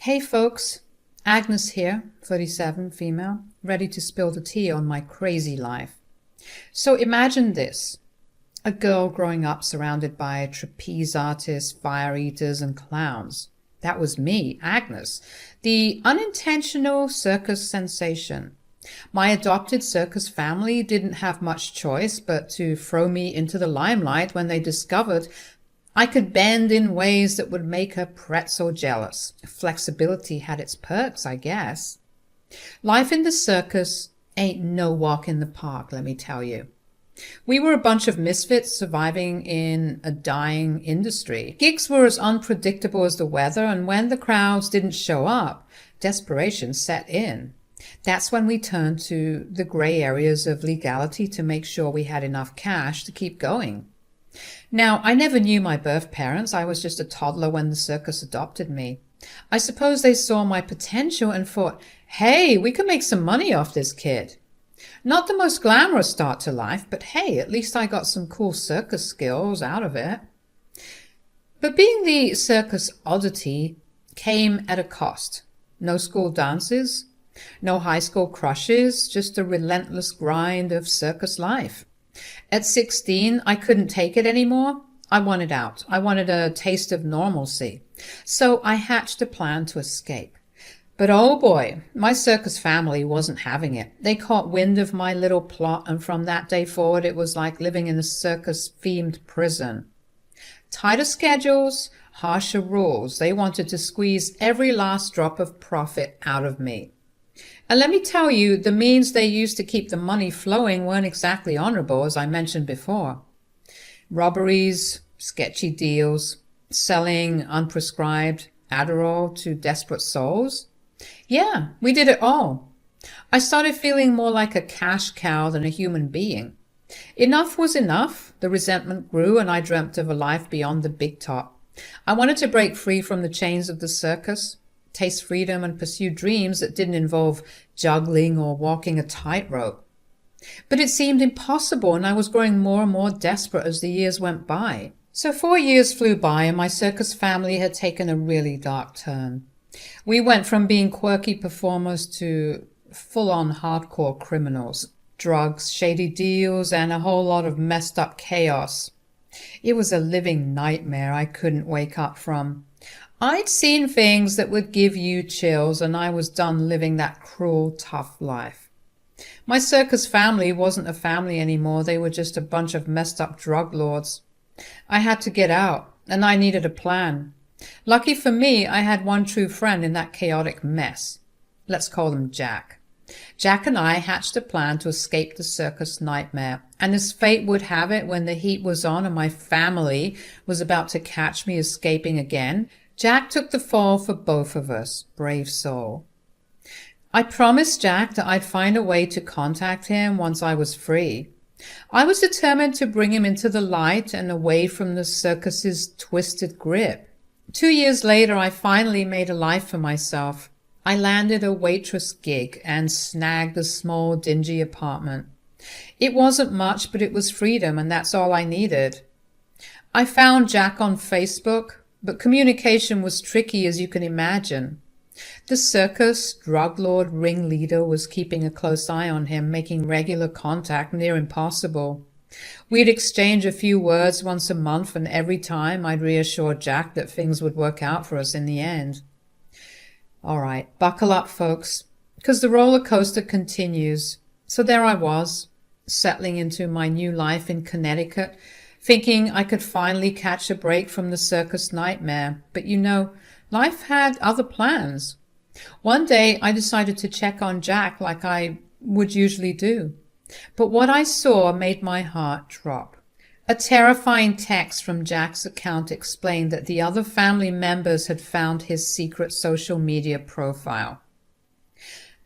Hey folks, Agnes here, 37, female, ready to spill the tea on my crazy life. So imagine this, a girl growing up surrounded by trapeze artists, fire eaters, and clowns. That was me, Agnes, the unintentional circus sensation. My adopted circus family didn't have much choice but to throw me into the limelight when they discovered I could bend in ways that would make a pretzel jealous. Flexibility had its perks, I guess. Life in the circus ain't no walk in the park, let me tell you. We were a bunch of misfits surviving in a dying industry. Gigs were as unpredictable as the weather, and when the crowds didn't show up, desperation set in. That's when we turned to the gray areas of legality to make sure we had enough cash to keep going. Now, I never knew my birth parents. I was just a toddler when the circus adopted me. I suppose they saw my potential and thought, hey, we can make some money off this kid. Not the most glamorous start to life, but hey, at least I got some cool circus skills out of it. But being the circus oddity came at a cost. No school dances, no high school crushes, just a relentless grind of circus life. At 16, I couldn't take it anymore. I wanted out. I wanted a taste of normalcy. So I hatched a plan to escape. But oh boy, my circus family wasn't having it. They caught wind of my little plot, and from that day forward, it was like living in a circus-themed prison. Tighter schedules, harsher rules. They wanted to squeeze every last drop of profit out of me. And let me tell you, the means they used to keep the money flowing weren't exactly honorable, as I mentioned before. Robberies, sketchy deals, selling unprescribed Adderall to desperate souls. Yeah, we did it all. I started feeling more like a cash cow than a human being. Enough was enough. The resentment grew, and I dreamt of a life beyond the big top. I wanted to break free from the chains of the circus, taste freedom, and pursue dreams that didn't involve juggling or walking a tightrope. But it seemed impossible, and I was growing more and more desperate as the years went by. So 4 years flew by, and my circus family had taken a really dark turn. We went from being quirky performers to full-on hardcore criminals. Drugs, shady deals, and a whole lot of messed up chaos. It was a living nightmare I couldn't wake up from. I'd seen things that would give you chills, and I was done living that cruel, tough life. My circus family wasn't a family anymore. They were just a bunch of messed up drug lords. I had to get out, and I needed a plan. Lucky for me, I had one true friend in that chaotic mess. Let's call him Jack. Jack and I hatched a plan to escape the circus nightmare, and as fate would have it, when the heat was on and my family was about to catch me escaping again, Jack took the fall for both of us. Brave soul. I promised Jack that I'd find a way to contact him once I was free. I was determined to bring him into the light and away from the circus's twisted grip. 2 years later, I finally made a life for myself. I landed a waitress gig and snagged a small, dingy apartment. It wasn't much, but it was freedom, and that's all I needed. I found Jack on Facebook, but communication was tricky, as you can imagine. The circus drug lord ringleader was keeping a close eye on him, making regular contact near impossible. We'd exchange a few words once a month, and every time I'd reassure Jack that things would work out for us in the end. All right, buckle up, folks, because the roller coaster continues. So there I was, settling into my new life in Connecticut, thinking I could finally catch a break from the circus nightmare. But you know, life had other plans. One day I decided to check on Jack like I would usually do. But what I saw made my heart drop. A terrifying text from Jack's account explained that the other family members had found his secret social media profile.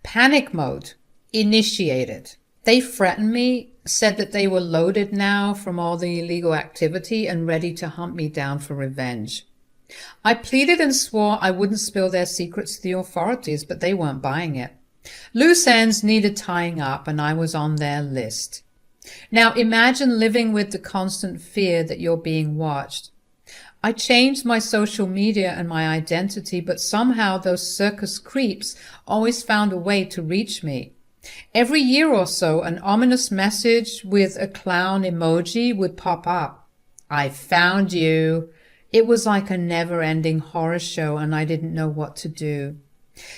Panic mode initiated. They threatened me, said that they were loaded now from all the illegal activity and ready to hunt me down for revenge. I pleaded and swore I wouldn't spill their secrets to the authorities, but they weren't buying it. Loose ends needed tying up, and I was on their list. Now imagine living with the constant fear that you're being watched. I changed my social media and my identity, but somehow those circus creeps always found a way to reach me. Every year or so, an ominous message with a clown emoji would pop up. I found you. It was like a never-ending horror show, and I didn't know what to do.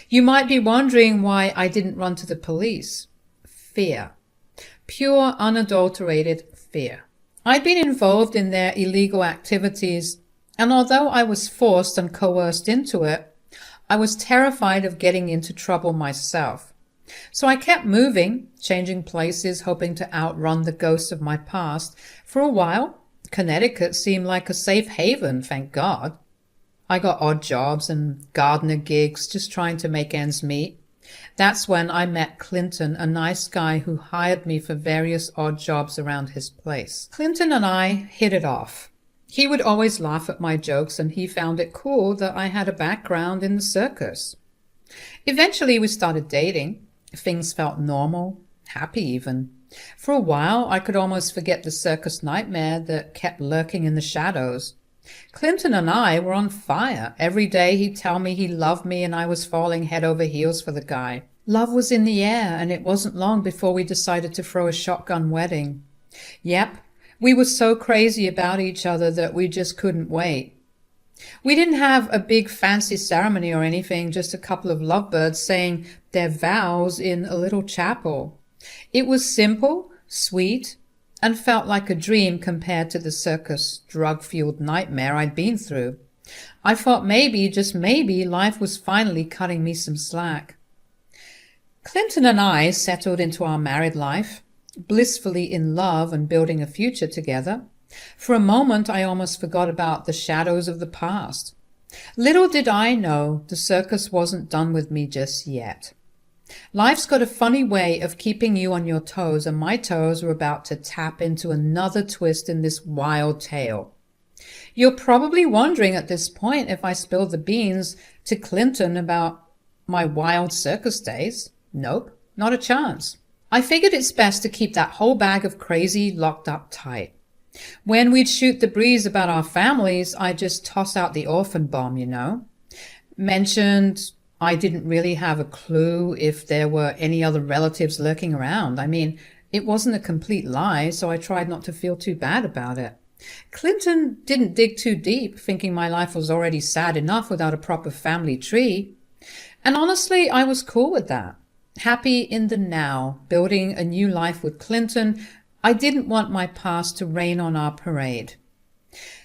You might be wondering why I didn't run to the police. Fear. Pure, unadulterated fear. I'd been involved in their illegal activities, and although I was forced and coerced into it, I was terrified of getting into trouble myself. So I kept moving, changing places, hoping to outrun the ghosts of my past. For a while, Connecticut seemed like a safe haven, thank God. I got odd jobs and gardener gigs, just trying to make ends meet. That's when I met Clinton, a nice guy who hired me for various odd jobs around his place. Clinton and I hit it off. He would always laugh at my jokes, and he found it cool that I had a background in the circus. Eventually, we started dating. Things felt normal, happy even. For a while, I could almost forget the circus nightmare that kept lurking in the shadows. Clinton and I were on fire. Every day he'd tell me he loved me, and I was falling head over heels for the guy. Love was in the air, and it wasn't long before we decided to throw a shotgun wedding. Yep, we were so crazy about each other that we just couldn't wait. We didn't have a big fancy ceremony or anything, just a couple of lovebirds saying their vows in a little chapel. It was simple, sweet, and felt like a dream compared to the circus drug-fueled nightmare I'd been through. I thought maybe, just maybe, life was finally cutting me some slack. Clinton and I settled into our married life, blissfully in love and building a future together. For a moment, I almost forgot about the shadows of the past. Little did I know the circus wasn't done with me just yet. Life's got a funny way of keeping you on your toes, and my toes were about to tap into another twist in this wild tale. You're probably wondering at this point if I spilled the beans to Clinton about my wild circus days. Nope, not a chance. I figured it's best to keep that whole bag of crazy locked up tight. When we'd shoot the breeze about our families, I'd just toss out the orphan bomb, you know. Mentioned I didn't really have a clue if there were any other relatives lurking around. I mean, it wasn't a complete lie, so I tried not to feel too bad about it. Clinton didn't dig too deep, thinking my life was already sad enough without a proper family tree. And honestly, I was cool with that. Happy in the now, building a new life with Clinton. I didn't want my past to rain on our parade.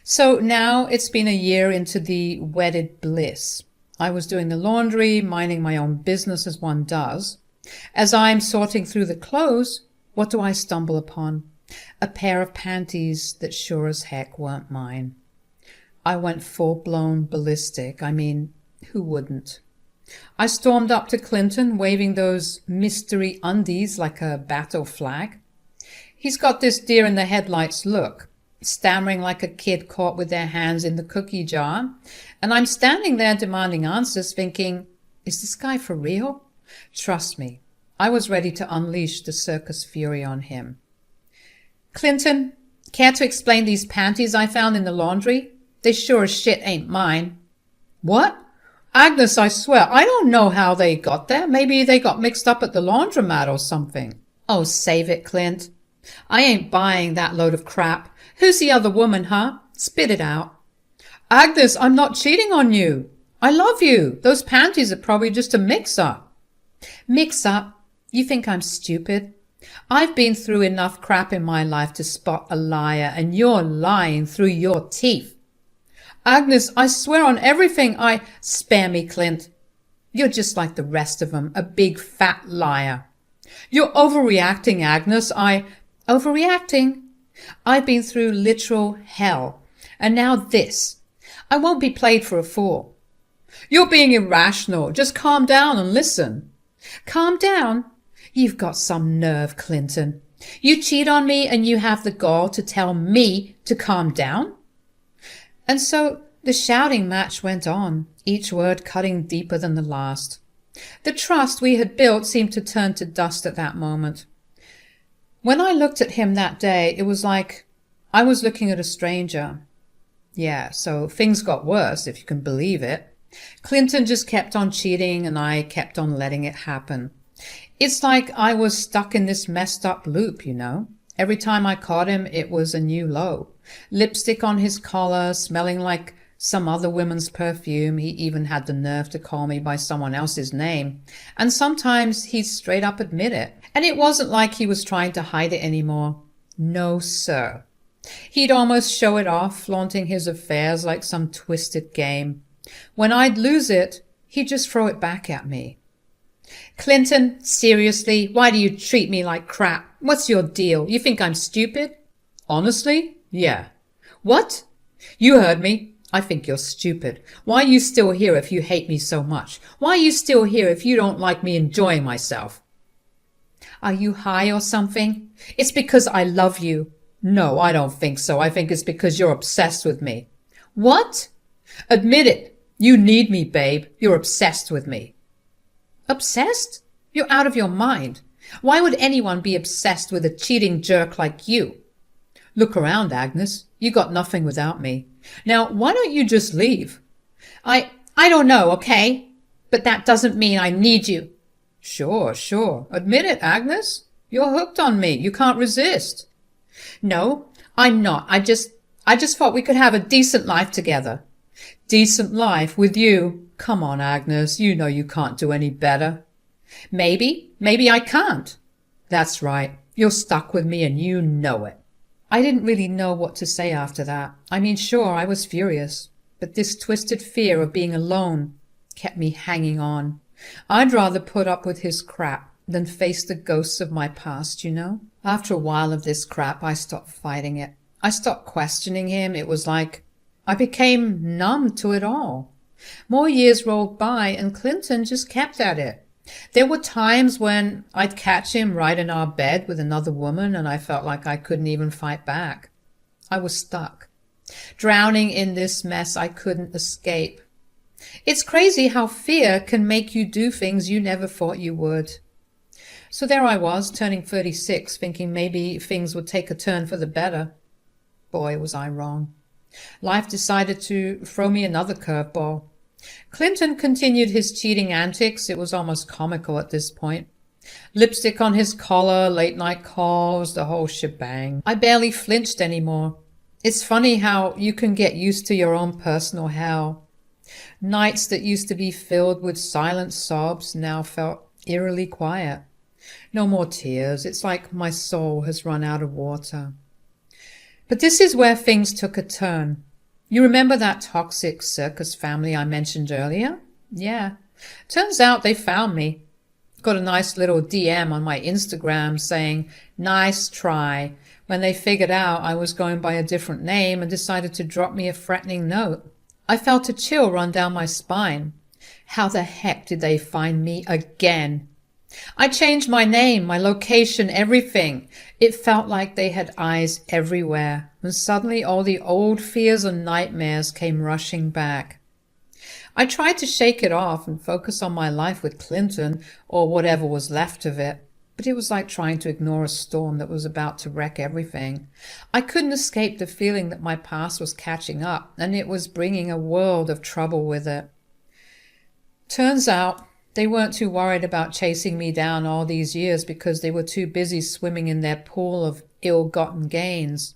So now it's been a year into the wedded bliss. I was doing the laundry, minding my own business as one does. As I'm sorting through the clothes, what do I stumble upon? A pair of panties that sure as heck weren't mine. I went full-blown ballistic. I mean, who wouldn't? I stormed up to Clinton, waving those mystery undies like a battle flag. He's got this deer-in-the-headlights look, stammering like a kid caught with their hands in the cookie jar, and I'm standing there demanding answers, thinking, is this guy for real? Trust me, I was ready to unleash the circus fury on him. Clinton, care to explain these panties I found in the laundry? They sure as shit ain't mine. What? Agnes, I swear, I don't know how they got there. Maybe they got mixed up at the laundromat or something. Oh, save it, Clint. I ain't buying that load of crap. Who's the other woman, huh? Spit it out. Agnes, I'm not cheating on you. I love you. Those panties are probably just a mix-up. Mix-up? You think I'm stupid? I've been through enough crap in my life to spot a liar, and you're lying through your teeth. Agnes, I swear on everything Spare me, Clint. You're just like the rest of them, a big fat liar. You're overreacting, Agnes. Overreacting? I've been through literal hell. And now this. I won't be played for a fool. You're being irrational. Just calm down and listen. Calm down? You've got some nerve, Clinton. You cheat on me and you have the gall to tell me to calm down? And so the shouting match went on, each word cutting deeper than the last. The trust we had built seemed to turn to dust at that moment. When I looked at him that day, it was like I was looking at a stranger. Yeah, so things got worse, if you can believe it. Clinton just kept on cheating and I kept on letting it happen. It's like I was stuck in this messed up loop, you know. Every time I caught him, it was a new low. Lipstick on his collar, smelling like some other woman's perfume. He even had the nerve to call me by someone else's name. And sometimes he'd straight up admit it. And it wasn't like he was trying to hide it anymore. No, sir. He'd almost show it off, flaunting his affairs like some twisted game. When I'd lose it, he'd just throw it back at me. Clinton, seriously, why do you treat me like crap? What's your deal? You think I'm stupid? Honestly? Yeah. What? You heard me. I think you're stupid. Why are you still here if you hate me so much? Why are you still here if you don't like me enjoying myself? Are you high or something? It's because I love you. No, I don't think so. I think it's because you're obsessed with me. What? Admit it. You need me, babe. You're obsessed with me. Obsessed? You're out of your mind. Why would anyone be obsessed with a cheating jerk like you? Look around, Agnes. You got nothing without me. Now, why don't you just leave? I don't know, okay? But that doesn't mean I need you. Sure. Admit it, Agnes. You're hooked on me. You can't resist. No, I'm not. I just thought we could have a decent life together. Decent life with you? Come on, Agnes. You know you can't do any better. Maybe I can't. That's right. You're stuck with me and you know it. I didn't really know what to say after that. I mean, sure, I was furious, but this twisted fear of being alone kept me hanging on. I'd rather put up with his crap than face the ghosts of my past, you know? After a while of this crap, I stopped fighting it. I stopped questioning him. It was like I became numb to it all. More years rolled by and Clinton just kept at it. There were times when I'd catch him right in our bed with another woman and I felt like I couldn't even fight back. I was stuck, drowning in this mess I couldn't escape. It's crazy how fear can make you do things you never thought you would. So there I was, turning 36, thinking maybe things would take a turn for the better. Boy, was I wrong. Life decided to throw me another curveball. Clinton continued his cheating antics. It was almost comical at this point. Lipstick on his collar, late-night calls, the whole shebang. I barely flinched anymore. It's funny how you can get used to your own personal hell. Nights that used to be filled with silent sobs now felt eerily quiet. No more tears. It's like my soul has run out of water. But this is where things took a turn. You remember that toxic circus family I mentioned earlier? Yeah. Turns out they found me. Got a nice little DM on my Instagram saying, "Nice try," when they figured out I was going by a different name and decided to drop me a threatening note. I felt a chill run down my spine. How the heck did they find me again? I changed my name, my location, everything. It felt like they had eyes everywhere, and suddenly all the old fears and nightmares came rushing back. I tried to shake it off and focus on my life with Clinton, or whatever was left of it, but it was like trying to ignore a storm that was about to wreck everything. I couldn't escape the feeling that my past was catching up, and it was bringing a world of trouble with it. Turns out they weren't too worried about chasing me down all these years because they were too busy swimming in their pool of ill-gotten gains.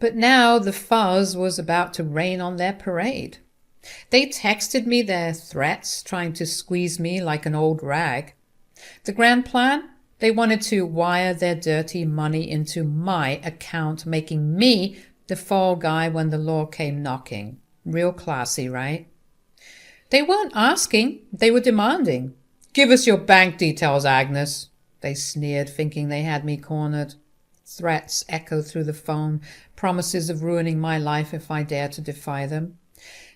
But now the fuzz was about to rain on their parade. They texted me their threats, trying to squeeze me like an old rag. The grand plan? They wanted to wire their dirty money into my account, making me the fall guy when the law came knocking. Real classy, right? They weren't asking, they were demanding. "Give us your bank details, Agnes," they sneered, thinking they had me cornered. Threats echoed through the phone, promises of ruining my life if I dared to defy them.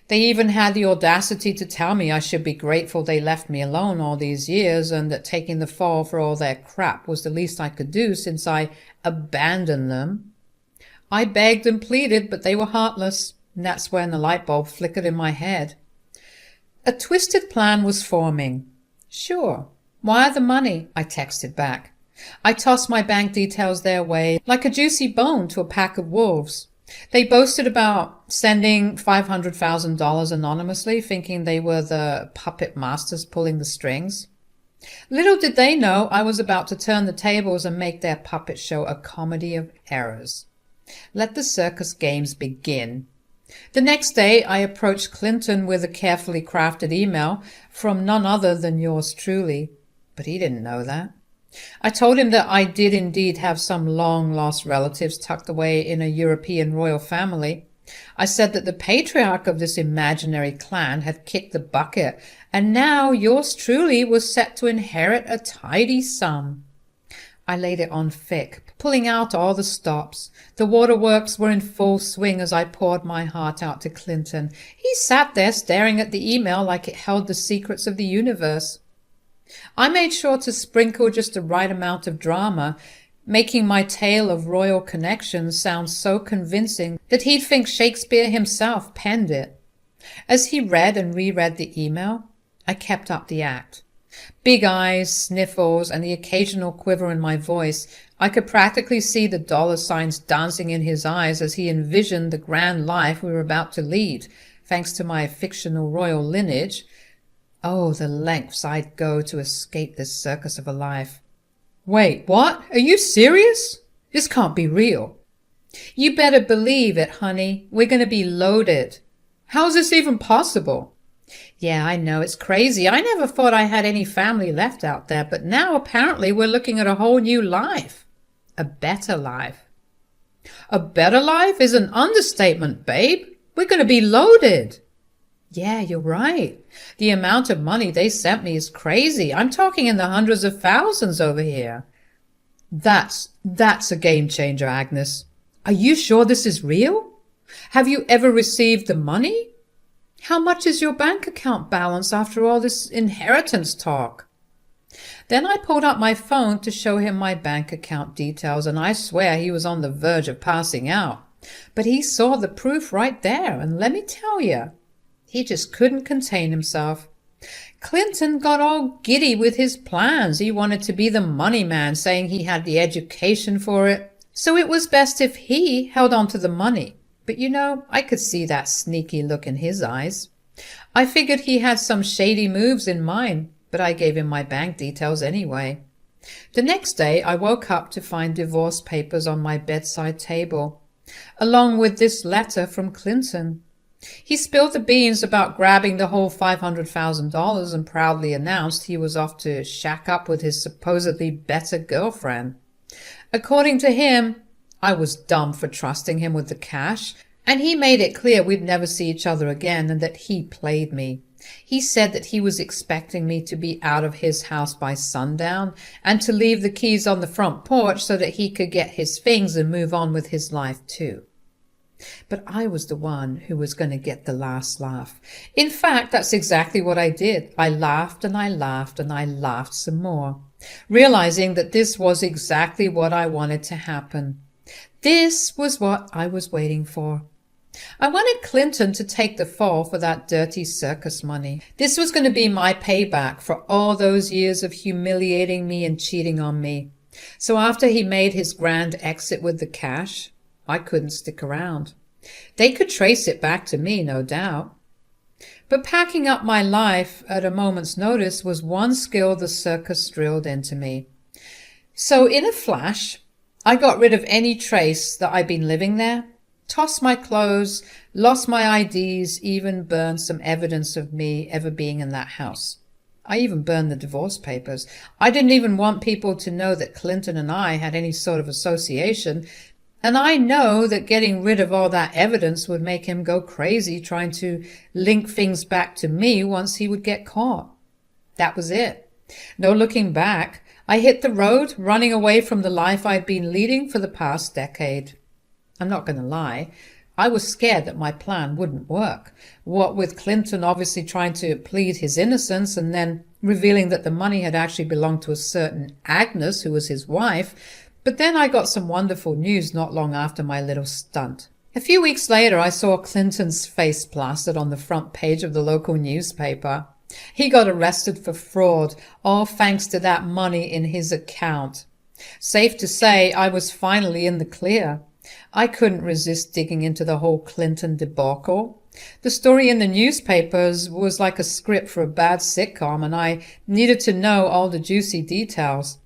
They even had the audacity to tell me I should be grateful they left me alone all these years and that taking the fall for all their crap was the least I could do since I abandoned them. I begged and pleaded, but they were heartless, and that's when the light bulb flickered in my head. A twisted plan was forming. "Sure. Wire the money," I texted back. I tossed my bank details their way like a juicy bone to a pack of wolves. They boasted about sending $500,000 anonymously, thinking they were the puppet masters pulling the strings. Little did they know I was about to turn the tables and make their puppet show a comedy of errors. Let the circus games begin. The next day, I approached Clinton with a carefully crafted email from none other than yours truly, but he didn't know that. I told him that I did indeed have some long-lost relatives tucked away in a European royal family. I said that the patriarch of this imaginary clan had kicked the bucket, and now yours truly was set to inherit a tidy sum. I laid it on thick, pulling out all the stops. The waterworks were in full swing as I poured my heart out to Clinton. He sat there staring at the email like it held the secrets of the universe. I made sure to sprinkle just the right amount of drama, making my tale of royal connections sound so convincing that he'd think Shakespeare himself penned it. As he read and reread the email, I kept up the act. Big eyes, sniffles, and the occasional quiver in my voice, I could practically see the dollar signs dancing in his eyes as he envisioned the grand life we were about to lead, thanks to my fictional royal lineage. Oh, the lengths I'd go to escape this circus of a life. Wait, what? Are you serious? This can't be real. You better believe it, honey. We're going to be loaded. How is this even possible? Yeah, I know, it's crazy. I never thought I had any family left out there, but now apparently we're looking at a whole new life. A better life. A better life is an understatement, babe. We're going to be loaded. Yeah, you're right. The amount of money they sent me is crazy. I'm talking in the hundreds of thousands over here. That's a game changer, Agnes. Are you sure this is real? Have you ever received the money? How much is your bank account balance after all this inheritance talk? Then I pulled up my phone to show him my bank account details, and I swear he was on the verge of passing out. But he saw the proof right there, and let me tell you, he just couldn't contain himself. Clinton got all giddy with his plans. He wanted to be the money man, saying he had the education for it. So it was best if he held on to the money. But you know, I could see that sneaky look in his eyes. I figured he had some shady moves in mind, but I gave him my bank details anyway. The next day, I woke up to find divorce papers on my bedside table, along with this letter from Clinton. He spilled the beans about grabbing the whole $500,000 and proudly announced he was off to shack up with his supposedly better girlfriend. According to him, I was dumb for trusting him with the cash, and he made it clear we'd never see each other again and that he played me. He said that he was expecting me to be out of his house by sundown and to leave the keys on the front porch so that he could get his things and move on with his life too. But I was the one who was going to get the last laugh. In fact, that's exactly what I did. I laughed and I laughed and I laughed some more, realizing that this was exactly what I wanted to happen. This was what I was waiting for. I wanted Clinton to take the fall for that dirty circus money. This was going to be my payback for all those years of humiliating me and cheating on me. So after he made his grand exit with the cash, I couldn't stick around. They could trace it back to me, no doubt. But packing up my life at a moment's notice was one skill the circus drilled into me. So in a flash, I got rid of any trace that I'd been living there, tossed my clothes, lost my IDs, even burned some evidence of me ever being in that house. I even burned the divorce papers. I didn't even want people to know that Clinton and I had any sort of association, and I know that getting rid of all that evidence would make him go crazy trying to link things back to me once he would get caught. That was it. No looking back. I hit the road, running away from the life I'd been leading for the past decade. I'm not going to lie. I was scared that my plan wouldn't work. What with Clinton obviously trying to plead his innocence and then revealing that the money had actually belonged to a certain Agnes, who was his wife. But then I got some wonderful news not long after my little stunt. A few weeks later, I saw Clinton's face plastered on the front page of the local newspaper. He got arrested for fraud, all thanks to that money in his account. Safe to say, I was finally in the clear. I couldn't resist digging into the whole Clinton debacle. The story in the newspapers was like a script for a bad sitcom, and I needed to know all the juicy details.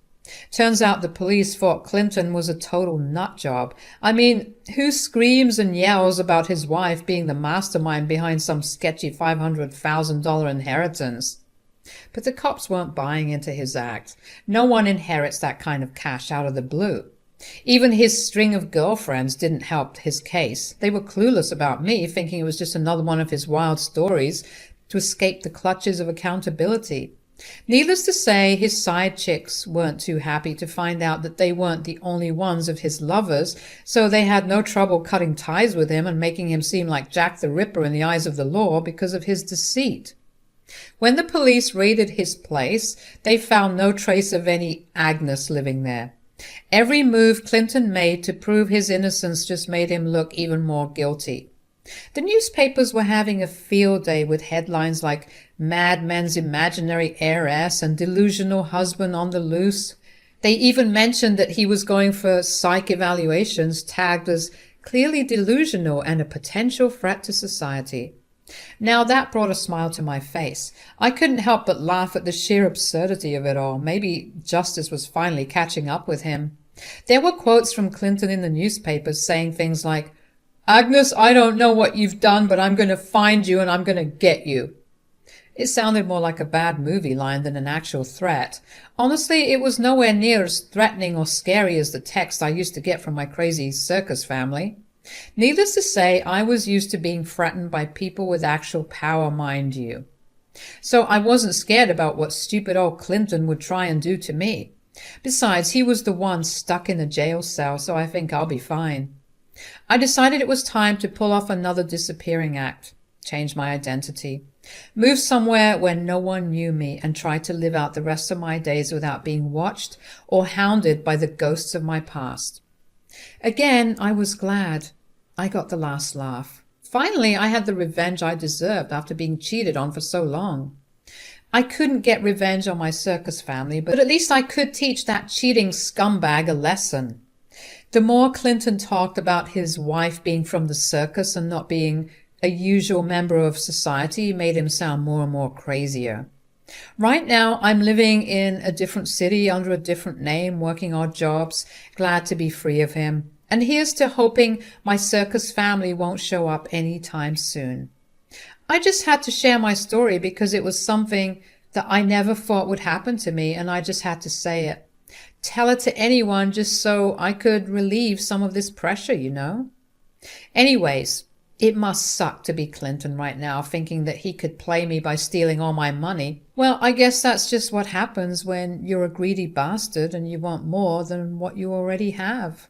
Turns out the police thought Clinton was a total nut job. I mean, who screams and yells about his wife being the mastermind behind some sketchy $500,000 inheritance? But the cops weren't buying into his act. No one inherits that kind of cash out of the blue. Even his string of girlfriends didn't help his case. They were clueless about me, thinking it was just another one of his wild stories to escape the clutches of accountability. Needless to say, his side chicks weren't too happy to find out that they weren't the only ones of his lovers, so they had no trouble cutting ties with him and making him seem like Jack the Ripper in the eyes of the law because of his deceit. When the police raided his place, they found no trace of any Agnes living there. Every move Clinton made to prove his innocence just made him look even more guilty. The newspapers were having a field day with headlines like Mad Men's Imaginary Heiress and Delusional Husband on the Loose. They even mentioned that he was going for psych evaluations tagged as clearly delusional and a potential threat to society. Now that brought a smile to my face. I couldn't help but laugh at the sheer absurdity of it all. Maybe justice was finally catching up with him. There were quotes from Clinton in the newspapers saying things like, "Agnes, I don't know what you've done, but I'm going to find you and I'm going to get you." It sounded more like a bad movie line than an actual threat. Honestly, it was nowhere near as threatening or scary as the text I used to get from my crazy circus family. Needless to say, I was used to being threatened by people with actual power, mind you. So I wasn't scared about what stupid old Clinton would try and do to me. Besides, he was the one stuck in a jail cell, so I think I'll be fine. I decided it was time to pull off another disappearing act, change my identity, move somewhere where no one knew me, and try to live out the rest of my days without being watched or hounded by the ghosts of my past. Again, I was glad. I got the last laugh. Finally, I had the revenge I deserved after being cheated on for so long. I couldn't get revenge on my circus family, but at least I could teach that cheating scumbag a lesson. The more Clinton talked about his wife being from the circus and not being a usual member of society made him sound more and more crazier. Right now, I'm living in a different city under a different name, working odd jobs, glad to be free of him. And here's to hoping my circus family won't show up any time soon. I just had to share my story because it was something that I never thought would happen to me, and I just had to say it. Tell it to anyone just so I could relieve some of this pressure, you know? Anyways, it must suck to be Clinton right now, thinking that he could play me by stealing all my money. Well, I guess that's just what happens when you're a greedy bastard and you want more than what you already have.